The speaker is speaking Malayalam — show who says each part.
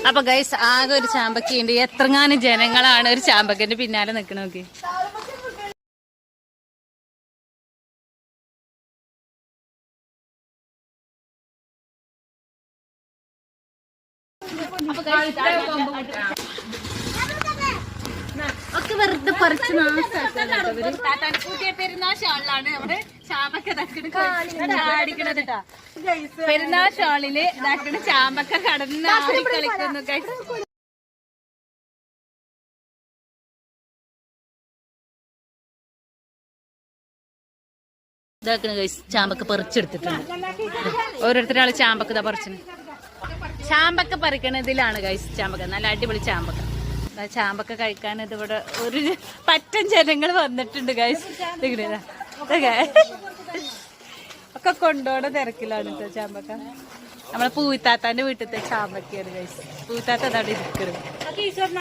Speaker 1: അപ്പൊ ഗൈസ് ആകെ ഒരു ചാമ്പക്കുണ്ട്. എത്രങ്ങാനും ജനങ്ങളാണ് ഒരു ചാമ്പക്കന്റെ പിന്നാലെ നിക്കണോക്കെ. ഒക്കെ വെറുതെ പറിച്ച് പുതിയ പെരുന്നാൾ ഷാളിലാണ് നമ്മുടെ ചാമ്പക്ക അടിക്കണത് കേട്ടാ. പെരുന്നാൾ ഷാളില് ഇതാക്കണ ചാമ്പക്ക കടന്ന് കളിക്കുന്നു. ഇതാക്കണ ഗൈസ് ചാമ്പക്ക പറിച്ചെടുത്തിട്ടുണ്ട്. ഓരോരുത്തരാള് ചാമ്പക്ക ഇതാ പറിച്ചിന്. ചാമ്പക്ക പറിക്കണതിലാണ് ഗൈസ് ചാമ്പക്ക. നല്ല അടിപൊളി ചാമ്പക്ക. ചാമ്പക്ക കഴിക്കാൻ ഇതിവിടെ ഒരു പറ്റം ജനങ്ങൾ വന്നിട്ടുണ്ട് ഗൈസ്. ഒക്കെ കൊണ്ടോടെ തിരക്കിലാണ് കേട്ടോ ചാമ്പക്ക. നമ്മളെ പൂത്താത്താന്റെ വീട്ടിലത്തെ ചാമ്പക്കയാണ് ഗൈസ്. പൂത്താത്ത അതവിടെ ഇരിക്കുന്നത്.